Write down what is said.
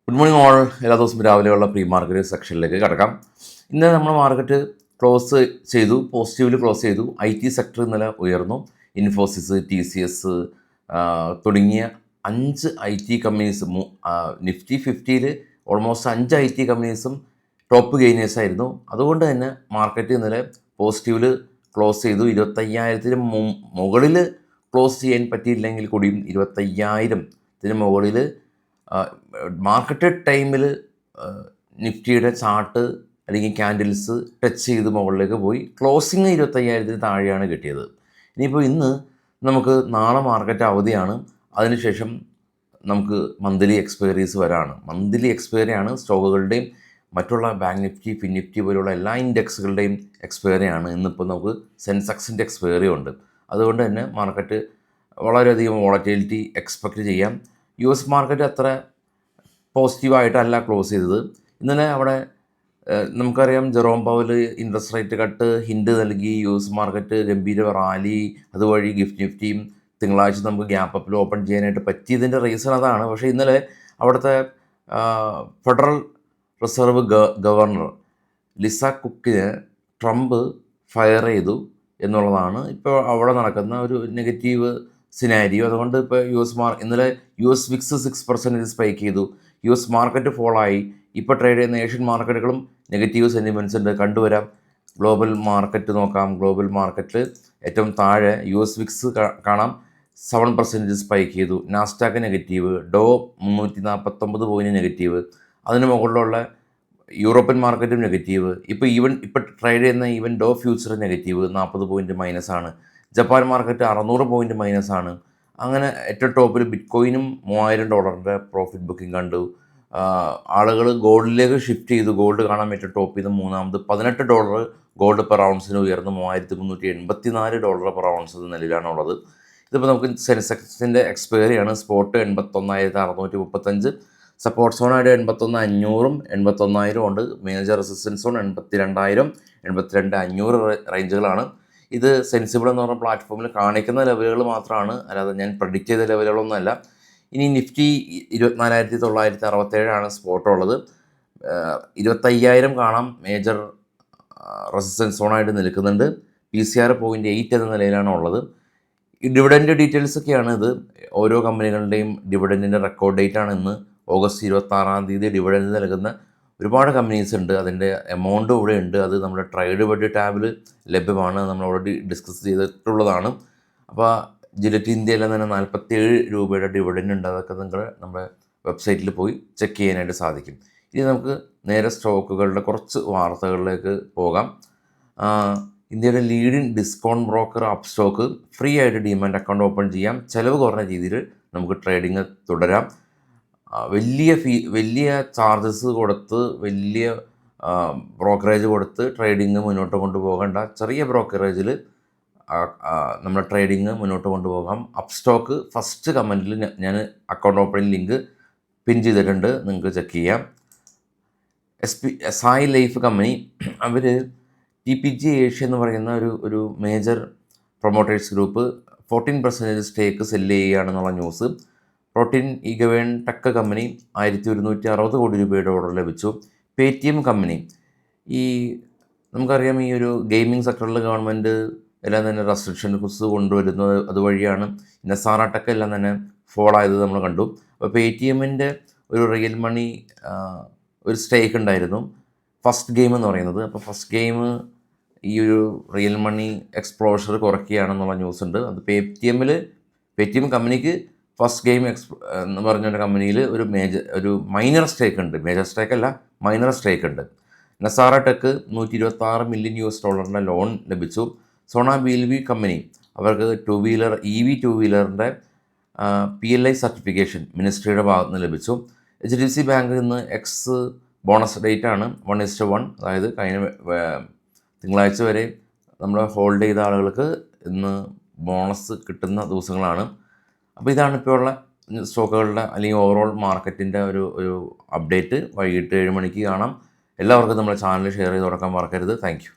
Good morning all. എല്ലാ ദിവസവും രാവിലെയുള്ള പ്രീ മാർക്കറ്റ് സെക്ഷനിലേക്ക് കിടക്കാം. ഇന്ന് നമ്മൾ മാർക്കറ്റ് ക്ലോസ് ചെയ്തു, പോസിറ്റീവിൽ ക്ലോസ് ചെയ്തു. IT സെക്ടർ ഇന്നലെ ഉയർന്നു. ഇൻഫോസിസ്, TCS തുടങ്ങിയ 5 IT കമ്പനീസ്, നിഫ്റ്റി 50യിൽ ഓൾമോസ്റ്റ് 5 IT കമ്പനീസും ടോപ്പ് ഗെയിനേഴ്സ് ആയിരുന്നു. അതുകൊണ്ട് തന്നെ മാർക്കറ്റ് ഇന്നലെ പോസിറ്റീവിൽ ക്ലോസ് ചെയ്തു. 25,000 മുകളിൽ ക്ലോസ് ചെയ്യാൻ പറ്റിയില്ലെങ്കിൽ കൂടിയും 25,000 മുകളിൽ മാർക്കറ്റ് ടൈമിൽ നിഫ്റ്റിയുടെ ചാർട്ട് അല്ലെങ്കിൽ ക്യാൻഡിൽസ് ടച്ച് ചെയ്ത് മുകളിലേക്ക് പോയി. ക്ലോസിങ് 25,000 താഴെയാണ് കിട്ടിയത്. ഇനിയിപ്പോൾ ഇന്ന് നമുക്ക് നാളെ മാർക്കറ്റ് അവധിയാണ്. അതിനുശേഷം നമുക്ക് മന്ത്ലി എക്സ്പയറീസ് വരാണ്. മന്ത്ലി എക്സ്പയറിയാണ് സ്റ്റോക്കുകളുടെയും മറ്റുള്ള ബാങ്ക് നിഫ്റ്റി, ഫിൻ നിഫ്റ്റി പോലുള്ള എല്ലാ ഇൻഡെക്സുകളുടെയും എക്സ്പയറിയാണ്. ഇന്നിപ്പോൾ നമുക്ക് സെൻസെക്സിൻ്റെ എക്സ്പയറി ഉണ്ട്. അതുകൊണ്ട് തന്നെ മാർക്കറ്റ് വളരെയധികം വോളറ്റിലിറ്റി എക്സ്പെക്റ്റ് ചെയ്യാം. US മാർക്കറ്റ് അത്ര പോസിറ്റീവായിട്ടല്ല ക്ലോസ് ചെയ്തത്. ഇന്നലെ അവിടെ നമുക്കറിയാം Jerome Powell interest rate cut hint നൽകി. US മാർക്കറ്റ് ഗംഭീര റാലി, അതുവഴി ഗിഫ്റ്റ് നിഫ്റ്റിയും തിങ്കളാഴ്ച നമുക്ക് ഗ്യാപ്പ് അപ്പിൽ ഓപ്പൺ ചെയ്യാനായിട്ട് പറ്റിയതിൻ്റെ റീസൺ അതാണ്. പക്ഷേ ഇന്നലെ അവിടുത്തെ ഫെഡറൽ റിസർവ് ഗവർണർ ലിസ കുക്കിനെ ട്രംപ് ഫയർ ചെയ്തു എന്നുള്ളതാണ് ഇപ്പോൾ അവിടെ നടക്കുന്ന ഒരു നെഗറ്റീവ് സിനാരിയോ. അതുകൊണ്ട് ഇപ്പോൾ ഇന്നലെ US VIX 6% സ്പൈക്ക് ചെയ്തു. US മാർക്കറ്റ് ഫോളായി. ഇപ്പോൾ ട്രേഡ് ചെയ്യുന്ന ഏഷ്യൻ മാർക്കറ്റുകളും നെഗറ്റീവ് സെൻറ്റിമെൻറ്റ്സ് ഉണ്ട്, കണ്ടുവരാം. ഗ്ലോബൽ മാർക്കറ്റ് നോക്കാം. ഗ്ലോബൽ മാർക്കറ്റിൽ ഏറ്റവും താഴെ US VIX കാണാം, 7% സ്പൈക്ക് ചെയ്തു. Nasdaq negative, Dow 349 point negative. അതിന് മുകളിലുള്ള യൂറോപ്യൻ മാർക്കറ്റും നെഗറ്റീവ്. ഇപ്പോൾ ട്രേഡ് ചെയ്യുന്ന ഡോ ഫ്യൂച്ചർ നെഗറ്റീവ് 40 പോയിൻറ്റ് മൈനസാണ്. ജപ്പാൻ മാർക്കറ്റ് 600 പോയിൻറ്റ് മൈനസാണ്. അങ്ങനെ ഏറ്റവും ടോപ്പിൽ ബിറ്റ്കോയിനും $3,000 പ്രോഫിറ്റ് ബുക്കിംഗ് കണ്ടു. ആളുകൾ ഗോൾഡിലേക്ക് ഷിഫ്റ്റ് ചെയ്തു. ഗോൾഡ് കാണാൻ ഏറ്റവും ടോപ്പ് ചെയ്ത് മൂന്നാമത് $18 ഗോൾഡ് പെർ ഔൺസിന് ഉയർന്ന് $3,384 പെർ ഔൺസ് എന്ന നിലയിലാണുള്ളത്. ഇതിപ്പോൾ നമുക്ക് സെൻസെക്സിൻ്റെ എക്സ്പയറിയാണ്. സ്പോട്ട് 81,635, സപ്പോർട്ട് സോണായിട്ട് 81,500 81,000 ഉണ്ട്. Major resistance zone 82,000 82,500 റേഞ്ചുകളാണ്. ഇത് സെൻസിബിൾ എന്ന് പറഞ്ഞ പ്ലാറ്റ്ഫോമിൽ കാണിക്കുന്ന ലെവലുകൾ മാത്രമാണ്, അല്ലാതെ ഞാൻ പ്രഡിക്റ്റ് ചെയ്ത ലെവലുകളൊന്നുമല്ല. ഇനി നിഫ്റ്റി 24,967 സ്പോട്ടുള്ളത്. 25,000 കാണാം, മേജർ റെസിസ്റ്റൻസ് സോണായിട്ട് നിൽക്കുന്നുണ്ട്. PCR 0.8 എന്ന നിലയിലാണ് ഉള്ളത്. ഈ ഡിവിഡൻഡ് ഡീറ്റെയിൽസ് ഒക്കെയാണ് ഇത്. ഓരോ കമ്പനികളുടെയും ഡിവിഡൻഡിൻ്റെ റെക്കോർഡ് ഡേറ്റ് ആണ് ഇന്ന്. ഓഗസ്റ്റ് 26 ഡിവിഡൻഡ് നൽകുന്ന ഒരുപാട് കമ്പനീസ് ഉണ്ട്. അതിൻ്റെ എമൗണ്ട് ഇവിടെ ഉണ്ട്. അത് നമ്മുടെ ട്രേഡ് ബഡ് ടാബിൽ ലഭ്യമാണ്. നമ്മൾ ഓൾറെഡി ഡിസ്കസ് ചെയ്തിട്ടുള്ളതാണ്. അപ്പോൾ ജിലറ്റ് ഇന്ത്യയിലെ തന്നെ 47 രൂപയുടെ ഡിവിഡൻഡ് ഉണ്ട്. അതൊക്കെ നിങ്ങൾ നമ്മുടെ വെബ്സൈറ്റിൽ പോയി ചെക്ക് ചെയ്യാനായിട്ട് സാധിക്കും. ഇനി നമുക്ക് നേരെ സ്റ്റോക്കുകളുടെ കുറച്ച് വാർത്തകളിലേക്ക് പോകാം. ഇന്ത്യയുടെ leading discount broker Upstox free ആയിട്ട് ഡിമാൻഡ് അക്കൗണ്ട് ഓപ്പൺ ചെയ്യാം. ചിലവ് കുറഞ്ഞ രീതിയിൽ നമുക്ക് ട്രേഡിങ് തുടരാം. വലിയ ചാർജസ് കൊടുത്ത്, വലിയ ബ്രോക്കറേജ് കൊടുത്ത് ട്രേഡിങ് മുന്നോട്ട് കൊണ്ടുപോകേണ്ട. ചെറിയ ബ്രോക്കറേജിൽ നമ്മുടെ ട്രേഡിങ് മുന്നോട്ട് കൊണ്ടുപോകാം. അപ്സ്റ്റോക്ക് ഫസ്റ്റ് കമൻറ്റിൽ ഞാൻ അക്കൗണ്ട് ഓപ്പണിംഗ് ലിങ്ക് പിൻ ചെയ്തിട്ടുണ്ട്, നിങ്ങൾക്ക് ചെക്ക് ചെയ്യാം. സായി ലൈഫ് കമ്പനി അവർ TPG ഏഷ്യ എന്ന് പറയുന്ന ഒരു major promoters group 14% stake sell ചെയ്യുകയാണെന്നുള്ള news. Protean eGov tech company 1,160 കോടി രൂപയുടെ ഓർഡർ ലഭിച്ചു. പേടിഎം കമ്പനി, നമുക്കറിയാം ഈ ഒരു ഗെയിമിംഗ് സെക്ടറിൽ ഗവൺമെൻറ് എല്ലാം തന്നെ റെസ്ട്രിക്ഷൻസ് കൊണ്ടുവരുന്നത് അതുവഴിയാണ് നസാറ ടെക് എല്ലാം തന്നെ ഫോൾ ആയത് നമ്മൾ കണ്ടു. അപ്പോൾ പേടിഎമ്മിൻ്റെ ഒരു റിയൽ മണി ഒരു സ്റ്റേക്ക് ഉണ്ടായിരുന്നു, ഫസ്റ്റ് ഗെയിം എന്ന് പറയുന്നത്. അപ്പോൾ ഫസ്റ്റ് ഗെയിം ഈ ഒരു റിയൽ മണി എക്സ്പ്ലോഷർ കുറയ്ക്കുകയാണെന്നുള്ള ന്യൂസ് ഉണ്ട്. അത് പേടിഎം കമ്പനിക്ക് ഫസ്റ്റ് ഗെയിം എന്ന് പറഞ്ഞൊരു കമ്പനിയിൽ ഒരു മൈനർ സ്റ്റേക്ക് ഉണ്ട്. മേജർ സ്റ്റേക്ക് അല്ല, മൈനർ സ്റ്റേക്ക് ഉണ്ട്. നസാറ ടെക് $126 മില്യൺ ലോൺ ലഭിച്ചു. സോണ ബിൽവി കമ്പനി അവർക്ക് EV ടു വീലറിൻ്റെ PLI സർട്ടിഫിക്കേഷൻ മിനിസ്ട്രിയുടെ ഭാഗത്ത് നിന്ന് ലഭിച്ചു. HDFC ബാങ്കിൽ നിന്ന് ബോണസ് ഡേറ്റ് ആണ് 1:1. അതായത് കഴിഞ്ഞ തിങ്കളാഴ്ച വരെ നമ്മൾ ഹോൾഡ് ചെയ്ത ആളുകൾക്ക് ഇന്ന് ബോണസ് കിട്ടുന്ന ദിവസങ്ങളാണ്. അപ്പോൾ ഇതാണ് ഇപ്പോൾ ഉള്ള സ്റ്റോക്കുകളുടെ അല്ലെങ്കിൽ ഓവറോൾ മാർക്കറ്റിൻ്റെ ഒരു അപ്ഡേറ്റ്. വൈകിട്ട് 7 മണിക്ക് കാണാം. എല്ലാവർക്കും നമ്മുടെ ചാനൽ ഷെയർ ചെയ്ത് കൊടുക്കാൻ മറക്കരുത്. Thank you.